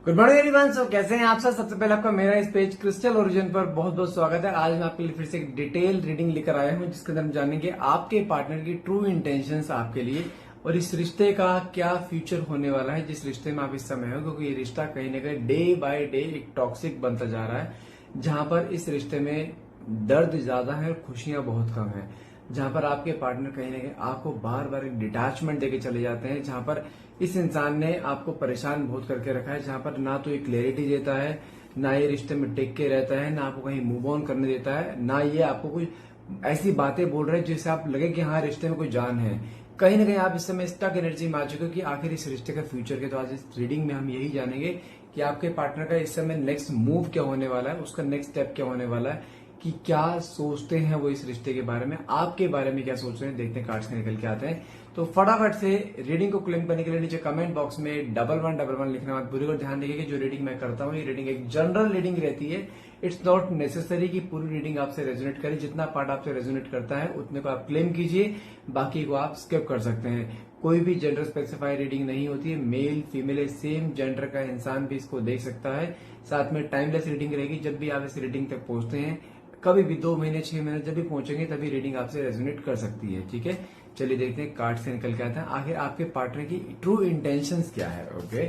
Good morning everyone. सो कैसे हैं आप सब। सबसे पहले आपका मेरा इस पेज क्रिस्टल ओरिजिन पर बहुत बहुत स्वागत है। आज मैं आपके लिए फिर से एक डिटेल रीडिंग लेकर आया हूं जिसके अंदर हम जानेंगे आपके पार्टनर की ट्रू इंटेंशंस आपके लिए और इस रिश्ते का क्या फ्यूचर होने वाला है जिस रिश्ते में आप इस समय हो, क्योंकि ये रिश्ता कहीं ना कहीं डे बाय डे एक टॉक्सिक बनता जा रहा है, जहां पर इस रिश्ते में दर्द ज्यादा है और खुशियां बहुत कम है, जहां पर आपके पार्टनर कहीं ना कहीं आपको बार बार एक डिटैचमेंट देके चले जाते हैं, जहां पर इस इंसान ने आपको परेशान बहुत करके रखा है, जहां पर ना तो ये क्लैरिटी देता है, ना ये रिश्ते में टिक के रहता है, ना आपको कहीं मूव ऑन करने देता है, ना ये आपको कुछ ऐसी बातें बोल रहे हैं जिससे आप लगे कि हाँ रिश्ते में कोई जान है। कहीं ना कहीं आप इस समय स्टक एनर्जी में आ चुके हो कि आखिर इस रिश्ते का फ्यूचर के। तो आज इस रीडिंग में हम यही जानेंगे कि आपके पार्टनर का इस समय नेक्स्ट मूव क्या होने वाला है, उसका नेक्स्ट स्टेप क्या होने वाला है, कि क्या सोचते हैं वो इस रिश्ते के बारे में, आपके बारे में क्या सोच रहे हैं। देखते हैं कार्ड्स के निकल के आते हैं। तो फटाफट से रीडिंग को क्लेम करने के लिए नीचे कमेंट बॉक्स में 1111 लिखना मत भूलिएगा। ध्यान रखिए कि जो रीडिंग मैं करता हूँ ये रीडिंग एक जनरल रीडिंग रहती है। इट्स नॉट नेसेसरी कि पूरी रीडिंग आपसे रेजोनेट करे। जितना पार्ट आपसे रेजोनेट करता है उतने को आप क्लेम कीजिए, बाकी को आप स्किप कर सकते हैं। कोई भी जेंडर स्पेसिफाइड रीडिंग नहीं होती है। मेल फीमेल सेम जेंडर का इंसान भी इसको देख सकता है। साथ में टाइमलेस रीडिंग रहेगी। जब भी आप इस रीडिंग तक पहुंचते हैं, कभी भी 2 महीने 6 महीने जब भी पहुंचेंगे, तभी रीडिंग आपसे रेजोनेट कर सकती है। ठीक है, चलिए देखते हैं कार्ड से निकल के आता है आखिर आपके पार्टनर की ट्रू इंटेंशंस क्या है। ओके,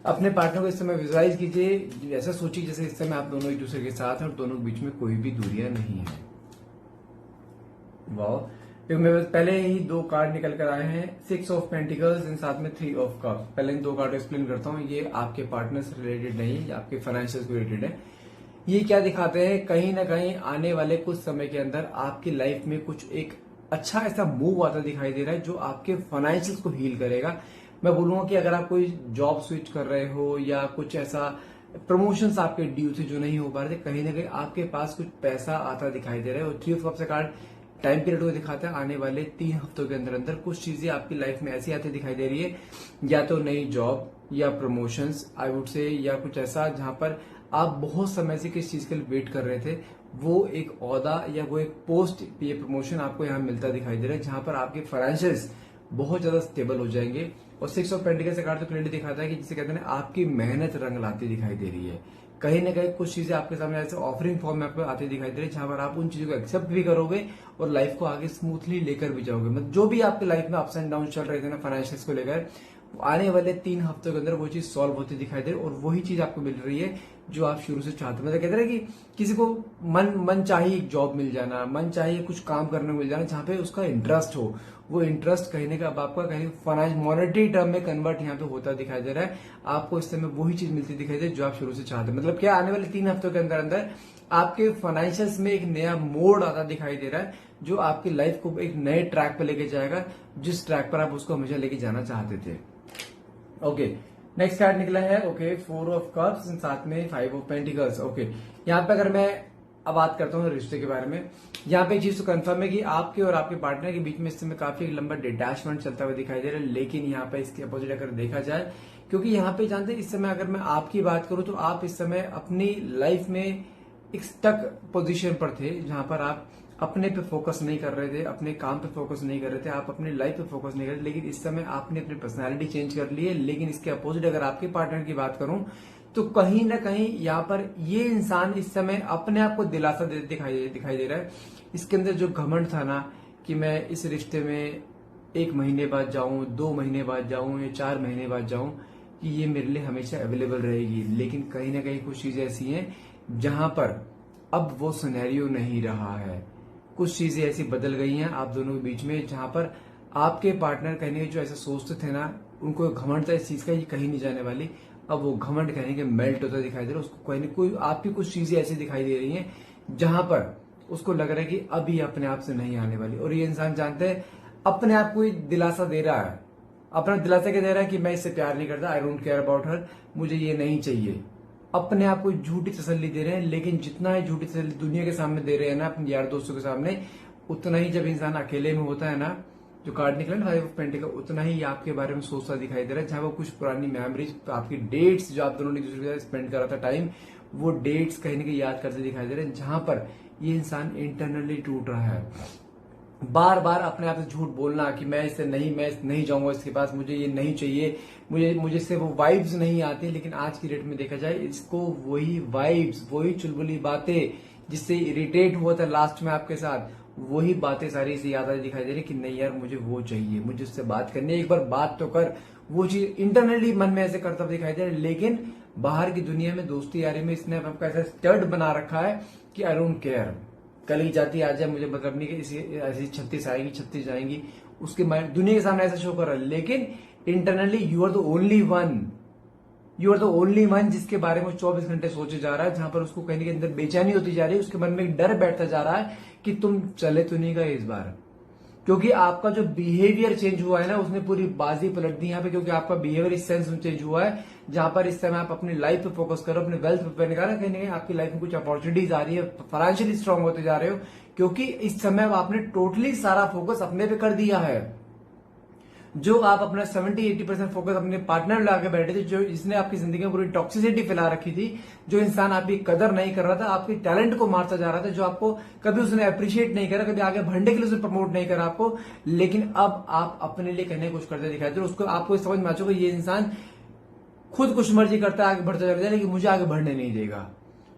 अपने पार्टनर को इस समय विजुअलाइज कीजिए, ऐसा सोचिए जैसे इस समय आप दोनों एक दूसरे के साथ हैं और दोनों के बीच में कोई भी दूरियां नहीं है। वाह, क्योंकि मेरे पास पहले ही 2 कार्ड निकल कर आए हैं, 6 ऑफ पेंटिकल्स एंड साथ में 3 ऑफ कप्स। पहले इन 2 कार्ड एक्सप्लेन करता हूँ। ये आपके पार्टनर से रिलेटेड नहीं, आपके फाइनेंशियल से रिलेटेड है। ये क्या दिखाते हैं, कहीं ना कहीं आने वाले कुछ समय के अंदर आपकी लाइफ में कुछ एक अच्छा ऐसा मूव आता दिखाई दे रहा है जो आपके फाइनेंशियल्स को हील करेगा। मैं बोलूंगा कि अगर आप कोई जॉब स्विच कर रहे हो या कुछ ऐसा प्रमोशंस आपके ड्यू थे जो नहीं हो पा रहे थे, कहीं ना कहीं आपके पास कुछ पैसा आता दिखाई दे रहा है। और 3 ऑफ कप्स का कार्ड टाइम पीरियड को दिखाता है। आने वाले 3 हफ्तों के अंदर अंदर कुछ चीजें आपकी लाइफ में ऐसी आती दिखाई दे रही है, या तो नई जॉब या प्रमोशंस आई वुड से, या कुछ ऐसा जहां पर आप बहुत समय से किस चीज के लिए वेट कर रहे थे, वो एक ओहदा या वो एक पोस्ट ये प्रमोशन आपको यहाँ मिलता दिखाई दे रहा है, जहां पर आपके फाइनेंशियल्स बहुत ज्यादा स्टेबल हो जाएंगे। और 6 ऑफ पेंटिकल्स का कार्ड तो क्लियरली दिखाता है कि जिसे कहते हैं आपकी मेहनत रंग लाती दिखाई दे रही है। कहीं ना कहीं कुछ चीजें आपके सामने ऐसे ऑफरिंग फॉर्म में आपको आती दिखाई दे रही है, जहां पर आप उन चीजों को एक्सेप्ट भी करोगे और लाइफ को आगे स्मूथली लेकर भी जाओगे। मतलब जो भी आपकी लाइफ में अप्स एंड डाउन चल रहे थे ना फाइनेंशियल्स को लेकर, आने वाले 3 हफ्तों के अंदर वो चीज सॉल्व होती दिखाई दे रही है और वही चीज आपको मिल रही है जो आप शुरू से चाहते हैं। मतलब कहते हैं कि किसी को मन चाहिए एक जॉब मिल जाना, मन चाहिए कुछ काम करने को मिल जाना जहां पे उसका इंटरेस्ट हो, वो इंटरेस्ट कहीं का अब आपका कहीं फाइनेंस मॉनेटरी टर्म में कन्वर्ट यहाँ पे होता दिखाई दे रहा है। आपको इस समय वही चीज मिलती दिखाई दे जो आप शुरू से चाहते हैं। मतलब क्या, आने वाले 3 हफ्तों के अंदर अंदर आपके फाइनेंशियल्स में एक नया मोड आता दिखाई दे रहा है जो आपकी लाइफ को एक नए ट्रैक पर लेके जाएगा, जिस ट्रैक पर आप उसको हमेशा लेके जाना चाहते थे। ओके, नेक्स्ट कार्ड निकला है ओके 4 ऑफ कप्स साथ में 5 ऑफ पेंटिकल्स। ओके, यहाँ पे अगर मैं अब बात करता हूँ रिश्ते के बारे में, यहाँ पे एक चीज तो कंफर्म है कि आपके और आपके पार्टनर के बीच में इस समय काफी लंबा डिटैचमेंट चलता हुआ दिखाई दे रहा है। लेकिन यहाँ पे इसके अपोजिट अगर देखा जाए, क्योंकि यहाँ पे जानते हैं इस समय अगर मैं आपकी बात करूं तो आप इस समय अपनी लाइफ में एक स्टक पोजीशन पर थे, जहां पर आप अपने पे फोकस नहीं कर रहे थे, अपने काम पे फोकस नहीं कर रहे थे, आप अपनी लाइफ पे फोकस नहीं कर रहे थे। लेकिन इस समय आपने अपनी पर्सनालिटी चेंज कर ली है। लेकिन इसके अपोजिट अगर आपके पार्टनर की बात करूं तो कहीं ना कहीं यहाँ पर ये इंसान इस समय अपने आप को दिलासा दिखाई दे रहा है। इसके अंदर जो घमंड था ना कि मैं इस रिश्ते में 1 महीने बाद जाऊं, 2 महीने बाद जाऊं या 4 महीने बाद जाऊं, कि ये मेरे लिए हमेशा अवेलेबल रहेगी। लेकिन कहीं ना कहीं कुछ चीजें ऐसी हैं जहां पर अब वो सिनेरियो नहीं रहा है। कुछ चीजें ऐसी बदल गई हैं आप दोनों के बीच में, जहां पर आपके पार्टनर कहने के जो ऐसा सोचते थे ना, उनको घमंड था इस चीज का ये कहीं नहीं जाने वाली। अब वो घमंड कहने के मेल्ट होता दिखाई दे रहा है। उसको कोई ना कोई आपकी कुछ चीजें ऐसी दिखाई दे रही हैं जहां पर उसको लग रहा है कि अभी अपने आप से नहीं आने वाली। और ये इंसान जानते हैं अपने आप को दिलासा दे रहा है, अपना दिलासा क्या दे रहा है कि मैं इससे प्यार नहीं करता, I don't care about her, मुझे ये नहीं चाहिए। अपने आप को झूठी तसल्ली दे रहे हैं। लेकिन जितना ही झूठी तसल्ली दुनिया के सामने दे रहे हैं ना अपने यार दोस्तों के सामने, उतना ही जब इंसान अकेले में होता है ना, जो कार्ड निकला ना 5 ऑफ पेंटिकल, उतना ही आपके बारे में सोचता दिखाई दे रहा है। जहां वो कुछ पुरानी मेमोरीज, आपकी डेट्स जो आप दोनों ने दूसरे के साथ स्पेंड करा था टाइम, वो डेट्स कहीं ना कहीं याद करते दिखाई दे रहे हैं, जहां पर ये इंसान इंटरनली टूट रहा है। बार बार अपने आप से झूठ बोलना कि मैं नहीं जाऊंगा इसके पास, मुझे ये नहीं चाहिए, मुझे इससे वो वाइब्स नहीं आती। लेकिन आज की डेट में देखा जाए, इसको वही वाइब्स, वही चुलबुली बातें जिससे इरिटेट हुआ था लास्ट में आपके साथ, वही बातें सारी इसे याद आती दिखाई दे रही कि नहीं यार मुझे वो चाहिए, मुझे उससे बात करनी है, एक बार बात तो कर। वो चीज इंटरनली मन में ऐसे करता दिखाई दे रहा है, लेकिन बाहर की दुनिया में, दोस्ती यारी में इसने आपका ऐसा स्टड बना रखा है कि आई डोंट केयर, कल ही जाती आ जाए, मुझे मतलब नहीं कि ऐसी 36 आएगी 36 जाएंगी, उसके दुनिया के सामने ऐसा शो कर रहा है। लेकिन internally you are the only one, you are the only one जिसके बारे में 24 घंटे सोचे जा रहा है, जहां पर उसको कहने के अंदर बेचैनी होती जा रही है, उसके मन में एक डर बैठता जा रहा है कि तुम चले तो नहीं गए इस बार। क्योंकि आपका जो बिहेवियर चेंज हुआ है ना, उसने पूरी बाजी पलट दी यहाँ पे। क्योंकि आपका बिहेवियर इस सेंस में चेंज हुआ है जहां पर इस समय आप अपनी लाइफ पे फोकस करो, अपने वेल्थ पे निकाला, कहीं ना कहीं आपकी लाइफ में कुछ अपॉर्चुनिटीज आ रही है, फाइनेंशियली स्ट्रांग होते जा रहे हो। क्योंकि इस समय आपने टोटली सारा फोकस अपने पे कर दिया है। जो आप अपना 70-80% फोकस अपने पार्टनर लाके बैठे थे, जो इसने आपकी जिंदगी में पूरी टॉक्सिसिटी फैला रखी थी, जो इंसान आपकी कदर नहीं कर रहा था, आपके टैलेंट को मारता जा रहा था, जो आपको कभी उसने अप्रिशिएट नहीं करा, कभी आगे बढ़ने के लिए उसने प्रमोट नहीं करा आपको। लेकिन अब आप अपने लिए कहने कुछ करते दिखाई दे, उसको आपको समझ में आ चुका ये इंसान खुद कुछ मर्जी करता है, आगे बढ़ता चला जाए, लेकिन मुझे आगे बढ़ने नहीं देगा।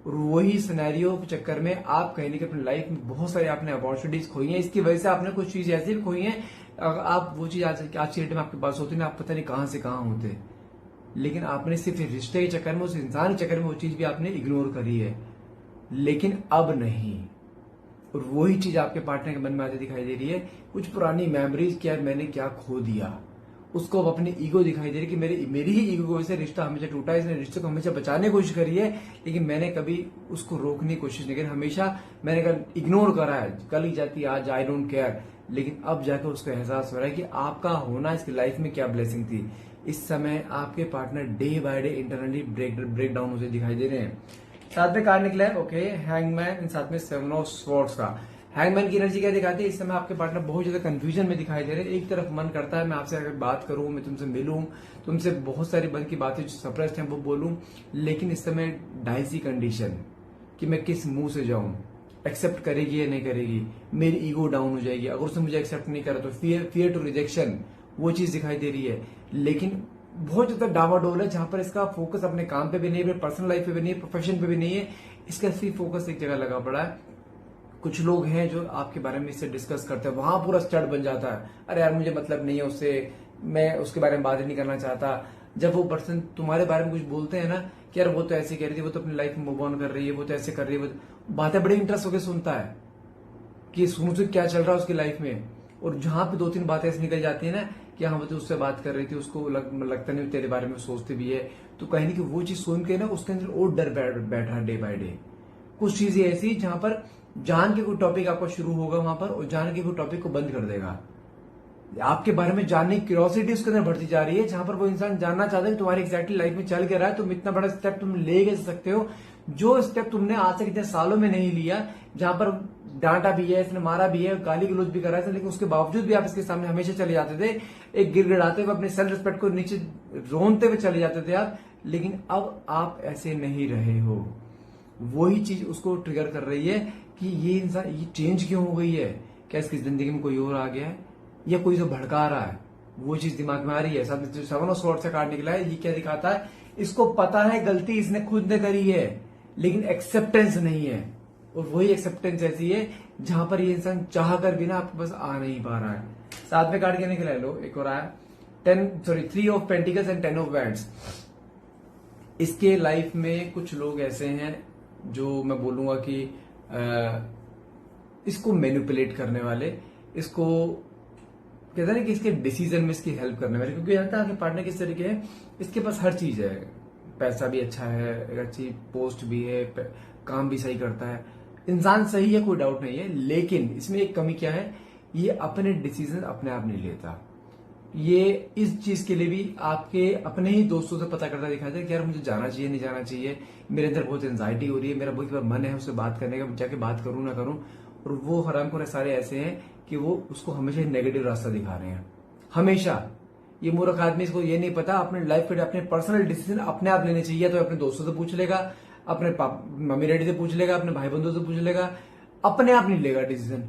और वही सिनेरियो के चक्कर में आप कहीं कि अपनी लाइफ में बहुत सारी आपने अपॉर्चुनिटीज खोई हैं। इसकी वजह से आपने कुछ चीज ऐसी भी खोई हैं, आप वो चीज आज की डेट में आपके पास होती ना, आप पता नहीं कहां से कहां होते, लेकिन आपने सिर्फ रिश्ते के चक्कर में, उस इंसान के चक्कर में वो चीज भी आपने इग्नोर करी है। लेकिन अब नहीं, और वही चीज आपके पार्टनर के मन में आती दिखाई दे रही है, कुछ पुरानी मेमोरीज, क्या मैंने क्या खो दिया, उसको अब अपनी ईगो दिखाई दे रही कि मेरी ही ईगो की वजह से रिश्ता हमेशा टूटा है, इसने रिश्ते को हमेशा बचाने की कोशिश करी है, लेकिन मैंने कभी उसको रोकने की कोशिश नहीं करी, हमेशा मैंने इग्नोर करा है, कल ही जाती आज आई डोंट केयर। लेकिन अब जाकर उसको एहसास हो रहा है कि आपका होना इसकी लाइफ में क्या ब्लेसिंग थी। इस समय आपके partner day by day internally break down होते दिखाई दे रहे हैं। साथ में कार्ड निकला है ओके हैंगमैन, साथ में 7 ऑफ स्वॉर्ड्स का। हैंगमैन की एनर्जी क्या दिखाती है, इस समय आपके पार्टनर बहुत ज्यादा कंफ्यूजन में दिखाई दे रहे हैं। एक तरफ मन करता है मैं आपसे अगर बात करूं, मैं तुमसे मिलूं, तुमसे बहुत सारी मन की बातें जो सप्रेस्ड हैं वो बोलूं, लेकिन इस समय डाइसी कंडीशन कि मैं किस मुंह से जाऊं, एक्सेप्ट करेगी या नहीं करेगी, मेरी ईगो डाउन हो जाएगी, अगर उसने मुझे एक्सेप्ट नहीं करा तो फियर टू रिजेक्शन, वो चीज दिखाई दे रही है। लेकिन बहुत ज्यादा डावाडोल है, जहां पर इसका फोकस अपने काम पे भी नहीं है, पर्सनल लाइफ पे भी नहीं है, प्रोफेशन पे भी नहीं है, इसका सिर्फ फोकस एक जगह लगा पड़ा है। कुछ लोग हैं जो आपके बारे में इससे डिस्कस करते हैं, वहां पूरा स्टड बन जाता है, अरे यार मुझे मतलब नहीं है उससे, मैं उसके बारे में बात ही नहीं करना चाहता। जब वो पर्सन तुम्हारे बारे में कुछ बोलते हैं ना कि यार वो तो ऐसे कह रही थी, वो तो अपनी लाइफ में मूव ऑन कर रही है, वो तो ऐसे कर रही है, वो बातें बड़े इंटरेस्ट होकर सुनता है कि सुन क्या चल रहा है उसकी लाइफ में। और जहां पे 2-3 बातें ऐसी निकल जाती है ना कि हाँ वो तो उससे बात कर रही थी, उसको लगता नहीं तेरे बारे में सोचती भी है, तो कहीं नहीं कि वो चीज सुन के ना उसके अंदर और डर बैठा डे बाय डे। कुछ चीजें ऐसी जहां पर जान के कोई टॉपिक आपका शुरू होगा वहां पर, और जान के कोई टॉपिक को बंद कर देगा। आपके बारे में जानने की क्यूरियोसिटी उसके अंदर बढ़ती जा रही है, जहां पर वो इंसान जानना चाहता है कि तुम्हारी एग्जैक्टली लाइफ में चल क्या रहा है, तुम इतना बड़ा स्टेप तुम ले कैसे सकते हो, जो स्टेप तुमने आज से कितने सालों में नहीं लिया, जहां पर डांटा भी है, इसने मारा भी है, गाली गलौज भी करा है, लेकिन उसके बावजूद भी आप इसके सामने हमेशा चले जाते थे, एक गिड़गिड़ाते हुए अपने सेल्फ रिस्पेक्ट को नीचे रोनते हुए चले जाते थे आप। लेकिन अब आप ऐसे नहीं रहे हो। वही चीज उसको ट्रिगर कर रही है कि ये इंसान ये चेंज क्यों हो गई है, क्या इसकी जिंदगी में कोई और आ गया है या कोई जो भड़का रहा है, वो चीज दिमाग में आ रही है। साथ में 7 ऑफ स्वॉर्ड्स से कार्ड निकला है, ये क्या दिखाता है, इसको पता है गलती इसने खुद ने करी है, लेकिन एक्सेप्टेंस नहीं है। और वही एक्सेप्टेंस ऐसी है जहां पर ये इंसान चाह कर भी ना आपके पास आ नहीं पा रहा है। साथ में कार्ड क्या निकला है, लो एक और आया 3 of pentacles and 10 of wands. इसके लाइफ में कुछ लोग ऐसे हैं जो मैं बोलूंगा कि इसको मैनिपुलेट करने वाले, इसको कहते हैं कि इसके डिसीजन में इसकी हेल्प करने वाले, क्योंकि जानता है कि पार्टनर किस तरीके है, इसके पास हर चीज है, पैसा भी अच्छा है, एक अच्छी पोस्ट भी है, काम भी सही करता है, इंसान सही है, कोई डाउट नहीं है। लेकिन इसमें एक कमी क्या है, ये अपने डिसीजन अपने आप नहीं लेता। ये इस चीज के लिए भी आपके अपने ही दोस्तों से पता करता दिखाई दे कि यार मुझे जाना चाहिए नहीं जाना चाहिए, मेरे अंदर बहुत एंजाइटी हो रही है, मेरा बहुत मन है उससे बात करने का, जाके बात करूं ना करूं। और वो हरामखोर सारे ऐसे हैं कि वो उसको हमेशा नेगेटिव रास्ता दिखा रहे हैं, हमेशा। ये मूर्ख आदमी, इसको ये नहीं पता अपने लाइफ के अपने पर्सनल डिसीजन अपने आप लेने चाहिए, तो अपने दोस्तों से पूछ लेगा, अपने मम्मी डैडी से पूछ लेगा, अपने भाई बंधुओं से पूछ लेगा, अपने आप नहीं लेगा डिसीजन,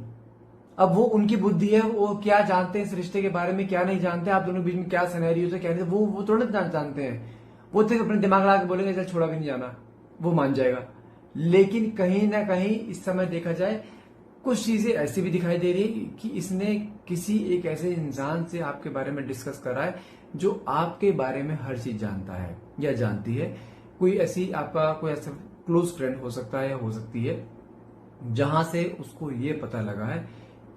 अब वो उनकी बुद्धि है, वो क्या जानते हैं इस रिश्ते के बारे में, क्या नहीं जानते, आप दोनों के बीच में क्या सिनेरियो है, क्या नहीं, वो थोड़ा जानते हैं। वो तो अपने दिमाग लगा के बोलेंगे चल छोड़ा भी नहीं जाना, वो मान जाएगा। लेकिन कहीं ना कहीं इस समय देखा जाए कुछ चीजें ऐसी भी दिखाई दे रही है कि इसने किसी एक ऐसे इंसान से आपके बारे में डिस्कस करा है जो आपके बारे में हर चीज जानता है या जानती है। कोई ऐसी आपका कोई ऐसा क्लोज फ्रेंड हो सकता है या हो सकती है जहां से उसको ये पता लगा है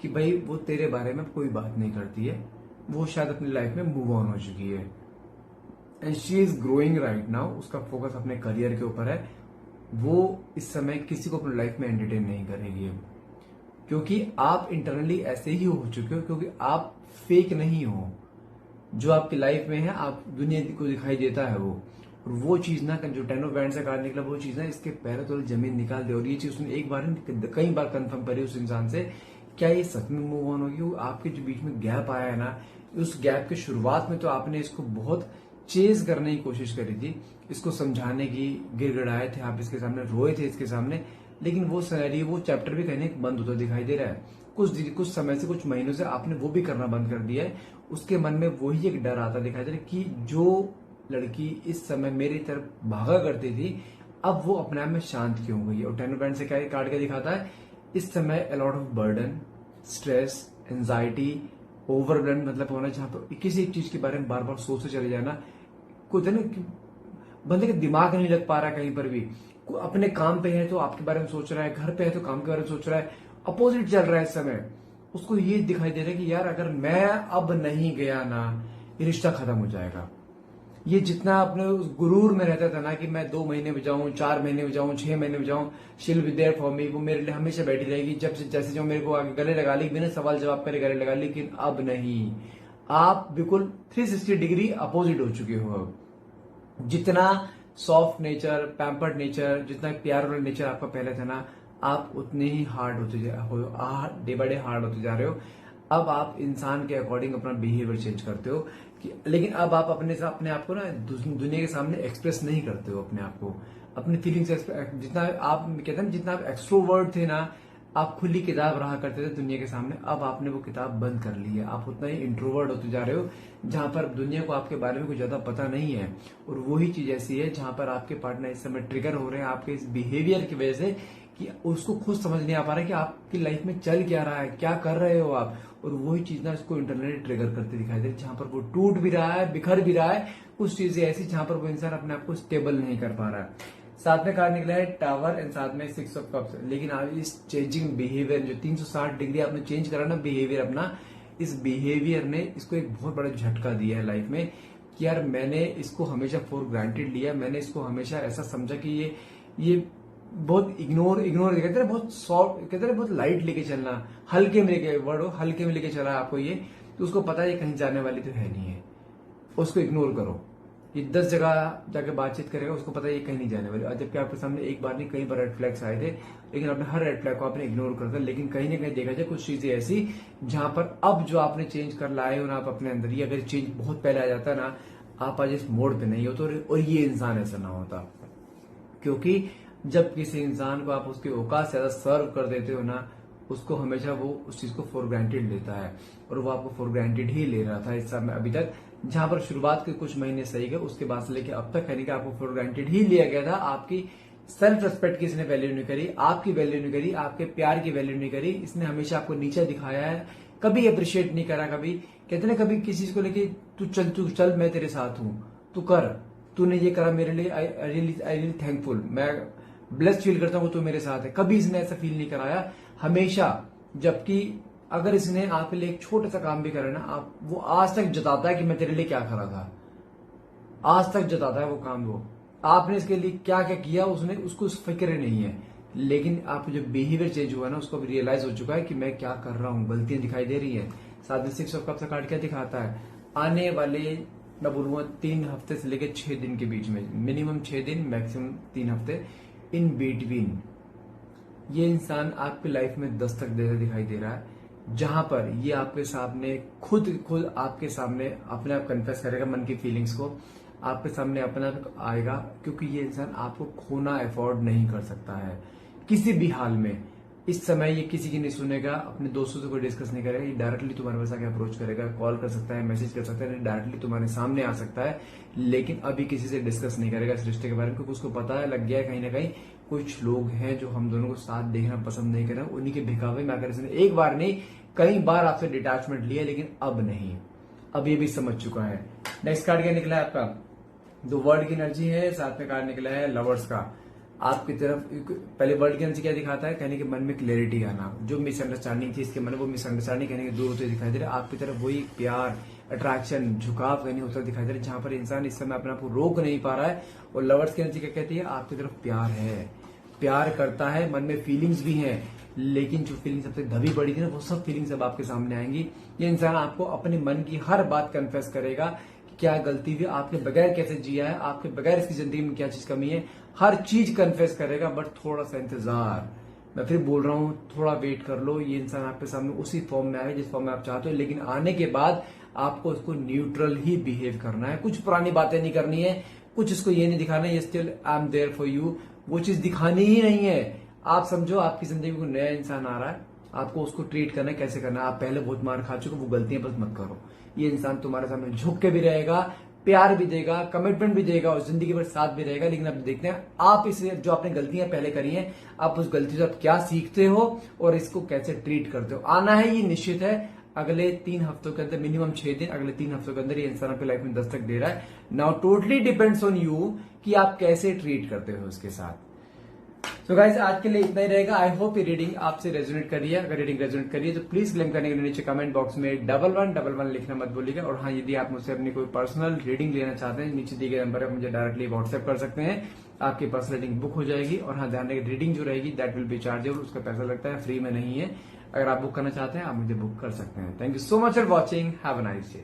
कि भाई वो तेरे बारे में कोई बात नहीं करती है, वो शायद अपनी लाइफ में मूव ऑन हो चुकी है and she is growing right now. उसका फोकस अपने करियर के ऊपर है। वो इस समय किसी को अपनी लाइफ में एंटरटेन नहीं करेगी क्योंकि आप इंटरनली ऐसे ही हो चुके हो, क्योंकि आप फेक नहीं हो। जो आपकी लाइफ में है आप दुनिया को दिखाई देता है वो चीज ना, जो 10 ऑफ बैंड से कार्ड निकला वो चीज ना इसके पैरों तले जमीन निकाल दे। और ये चीज उसने एक बार कई बार कंफर्म करी उस इंसान से, क्या ये सच में मूव ऑन होगी। वो आपके जो बीच में गैप आया है ना, उस गैप की शुरुआत में तो आपने इसको बहुत चेज करने की कोशिश करी थी, इसको समझाने की, गिड़गिड़ाए थे आप इसके सामने, रोए थे इसके सामने, लेकिन वो सिनेरियो वो चैप्टर भी कहने बंद होता दिखाई दे रहा है। कुछ समय से, कुछ महीनों से आपने वो भी करना बंद कर दिया है। उसके मन में वही एक डर आता दिखाई दे रहा है कि जो लड़की इस समय मेरी तरफ भागा करती थी अब वो अपने आप में शांत क्यों हो गई है। और 10 ऑफ बैंड से क्या कार्ड क्या दिखाता है, इस समय a lot of burden, stress, anxiety, overwhelm मतलब होना, जहां पर किसी एक चीज के बारे में बार बार सोचते चले जाना। कुछ है ना कि बंदे का दिमाग नहीं लग पा रहा कहीं पर भी। अपने काम पे है तो आपके बारे में सोच रहा है, घर पे है तो काम के बारे में सोच रहा है, अपोजिट चल रहा है इस समय। उसको ये दिखाई दे रहा है कि यार अगर मैं अब नहीं गया ना ये रिश्ता खत्म हो जाएगा। ये जितना अपने उस गुरूर में रहता था ना कि मैं 2 महीने में जाऊं, 4 महीने में जाऊं, 6 महीने में जाऊं, she will be there for me, वो मेरे लिए हमेशा बैठी रहेगी। जब से जैसे जो मेरे को आगे गले लगा ली, बिना सवाल जवाब करे गले लगा ली। लेकिन अब नहीं, आप बिल्कुल 360 डिग्री अपोजिट हो चुके हो। अब जितना सॉफ्ट नेचर, पैम्पर्ड नेचर, जितना प्यार वाला नेचर आपका पहले था ना, आप उतने ही हार्ड होते डे बाय डे हार्ड होते जा रहे हो। अब आप इंसान के अकॉर्डिंग अपना बिहेवियर चेंज करते हो लेकिन अब आप अपने आप को ना दुनिया के सामने एक्सप्रेस नहीं करते हो अपने आप को, अपनी फीलिंग्स। जितना आप कहते हैं जितना आप एक्सट्रोवर्ट थे ना, आप खुली किताब रहा करते थे दुनिया के सामने, अब आपने वो किताब बंद कर ली है। आप उतना ही इंट्रोवर्ट होते जा रहे हो जहां पर दुनिया को आपके बारे में कुछ ज्यादा पता नहीं है। और वही चीज ऐसी है जहां पर आपके पार्टनर इस समय ट्रिगर हो रहे हैं आपके इस बिहेवियर की वजह से कि उसको खुद समझ नहीं आ पा रहा है कि आपकी लाइफ में चल क्या रहा है, क्या कर रहे हो आप। और वही चीज ना उसको इंटरनली ट्रिगर करते दिखाई दे रही है, जहां पर वो टूट भी रहा है, बिखर भी रहा है। कुछ चीजें ऐसी जहां पर वो इंसान अपने आप को स्टेबल नहीं कर पा रहा है। साथ में कार्ड निकला है टावर एंड साथ में 6 ऑफ कप्स। लेकिन आप इस चेंजिंग बिहेवियर जो 360 डिग्री आपने चेंज करा ना बिहेवियर अपना, इस बिहेवियर ने इसको एक बहुत बड़ा झटका दिया है लाइफ में कि यार मैंने इसको हमेशा फॉर ग्रांटेड लिया, मैंने इसको हमेशा ऐसा समझा कि ये बहुत इग्नोर कहते हैं बहुत सॉफ्ट, कहते हैं बहुत लाइट लेके चलना, हल्के में लेके वर्ड हो, हल्के में लेके चला आपको ये, तो उसको पता है ये कहीं जाने वाली तो है नहीं है, उसको इग्नोर करो। ये 10 जगह जाके बातचीत करेगा, उसको पता है ये कहीं नहीं जाने वाली। जबकि आपके सामने एक बार नहीं कई बार रेड फ्लैग्स आए थे, लेकिन आपने हर रेड फ्लैग को आपने इग्नोर कर दिया। लेकिन कहीं ना कहीं देखा जाए कुछ चीजें ऐसी जहां पर अब जो आपने चेंज कर लाए हो ना आप अपने अंदर, ये अगर चेंज बहुत पहले आ जाता ना, आप आज इस मोड पे नहीं होते और ये इंसान ऐसा ना होता। क्योंकि जब किसी इंसान को आप उसके औकात से ज्यादा सर्व कर देते हो ना, उसको हमेशा वो उस चीज को फॉर ग्रांटेड लेता है और वो आपको फॉर ग्रांटेड ही ले रहा था इस समय अभी तक। जहां पर शुरुआत के कुछ महीने सही गए, उसके बाद से लेके अब तक कहने का आपको फॉर ग्रांटेड ही लिया गया था। आपकी सेल्फ रिस्पेक्ट की इसने वैल्यू नहीं करी, आपकी वैल्यू नहीं करी, आपके प्यार की वैल्यू नहीं करी। इसने हमेशा आपको नीचा दिखाया है, कभी अप्रिशिएट नहीं करा। कभी कहते ना, कभी किसी चीज को लेके तू चल मैं तेरे साथ हूं, तू कर, तूने ये करा मेरे लिए, आई रियली थैंकफुल, मैं ब्लेस्ड फील करता हूं तू मेरे साथ है। कभी इसने ऐसा फील नहीं कराया हमेशा। जबकि अगर इसने आपके लिए एक छोटा सा काम भी करा ना, आप वो आज तक जताता है कि मैं तेरे लिए क्या करा था, आज तक जताता है वो काम। वो आपने इसके लिए क्या क्या किया उसने, उसको फिक्र नहीं है। लेकिन आप जो बिहेवियर चेंज हुआ ना, उसको भी रियलाइज हो चुका है कि मैं क्या कर रहा हूँ, गलतियां दिखाई दे रही है। साथ में 6 ऑफ कप्स का कार्ड क्या दिखाता है, आने वाले मैं बोलूंगा 3 हफ्ते से लेकर 6 दिन के बीच में, मिनिमम 6 दिन मैक्सिमम 3 हफ्ते, इन बिटवीन ये इंसान आपकी लाइफ में दस्तक देता दिखाई दे रहा है। जहां पर ये आपके सामने खुद आपके सामने अपने आप कन्फेस करेगा मन की फीलिंग्स को, आपके सामने अपना आएगा। क्योंकि ये इंसान आपको खोना अफोर्ड नहीं कर सकता है किसी भी हाल में। इस समय ये किसी की नहीं सुनेगा, अपने दोस्तों से कोई डिस्कस नहीं करेगा, ये डायरेक्टली तुम्हारे पास आके अप्रोच करेगा, कॉल कर सकता है, मैसेज कर सकता है, डायरेक्टली तुम्हारे सामने आ सकता है, लेकिन अभी किसी से डिस्कस नहीं करेगा इस रिश्ते के बारे में, क्योंकि उसको पता है, लग गया है कहीं ना कहीं कुछ लोग हैं जो हम दोनों को साथ देखना पसंद नहीं कर रहे, उन्हीं के भिखावे में आकर इसने एक बार नहीं कई बार आपसे डिटैचमेंट लिया, लेकिन अब नहीं, अब ये भी समझ चुका है। नेक्स्ट कार्ड क्या निकला है आपका? दो वर्ल्ड की एनर्जी है, साथ में कार्ड निकला है लवर्स का। आपकी तरफ पहले वर्ल्ड की एनर्जी क्या दिखाता है? कहने के मन में क्लैरिटी आना, जो मिसअंडरस्टैंडिंग थी इसके मन में वो मिसअंडरस्टैंडिंग कहने के दूर होते दिखाई दे रहे, आपकी तरफ वही प्यार, अट्रैक्शन, झुकाव कहने होता दिखाई दे रहा है, जहां पर इंसान इस समय अपने आप को रोक नहीं पा रहा है। और लवर्स की एनर्जी क्या कहती है? आपकी तरफ प्यार है, प्यार करता है, मन में फीलिंग्स भी हैं, लेकिन जो फीलिंग्स सबसे दबी पड़ी थी ना, वो सब फीलिंग्स अब आपके सामने आएंगी। ये इंसान आपको अपने मन की हर बात कन्फेस करेगा कि क्या गलती हुई, आपके बगैर कैसे जिया है, आपके बगैर इसकी जिंदगी में क्या चीज कमी है, हर चीज कन्फेस करेगा। बट थोड़ा सा इंतजार, मैं फिर बोल रहा हूं, थोड़ा वेट कर लो। ये इंसान आपके सामने उसी फॉर्म में आए जिस फॉर्म में आप चाहते हो, लेकिन आने के बाद आपको उसको न्यूट्रल ही बिहेव करना है, कुछ पुरानी बातें नहीं करनी है, कुछ इसको ये नहीं दिखाना है still I am there for you, वो चीज दिखानी ही नहीं है। आप समझो आपकी जिंदगी में कोई नया इंसान आ रहा है, आपको उसको ट्रीट करना है, कैसे करना है। आप पहले बहुत मार खा चुके, वो गलतियां बस मत करो। ये इंसान तुम्हारे सामने झुक के भी रहेगा, प्यार भी देगा, कमिटमेंट भी देगा और जिंदगी भर साथ भी रहेगा। लेकिन अब देखते हैं आप इसे, जो आपने गलतियां पहले करी हैं, आप उस गलती से आप क्या सीखते हो और इसको कैसे ट्रीट करते हो। आना है ये निश्चित है, अगले 3 हफ्तों के अंदर, मिनिमम 6 दिन, अगले 3 हफ्तों के अंदर ये इंसान आपकी लाइफ में दस्तक दे रहा है। Now totally depends on you कि आप कैसे ट्रीट करते हो उसके साथ। तो गाइस आज के लिए इतना ही रहेगा। आई होप ये रीडिंग आपसे रेजोनेट करी है। अगर रीडिंग रेजोनेट करी है तो प्लीज क्लेम करने के लिए नीचे कमेंट बॉक्स में 1111 लिखना मत भूलिएगा। और हाँ, यदि आप मुझसे अपनी कोई पर्सनल रीडिंग लेना चाहते हैं, नीचे दिए गए नंबर पर मुझे डायरेक्टली व्हाट्सएप कर सकते हैं, आपकी पर्सनल रीडिंग बुक हो जाएगी। और हाँ, ध्यान रखिए रीडिंग जो रहेगी दैट विल बी चार्जेबल, उसका पैसा लगता है, फ्री में नहीं है। अगर आप बुक करना चाहते हैं आप मुझे बुक कर सकते हैं। Thank you so much for watching, have a nice day.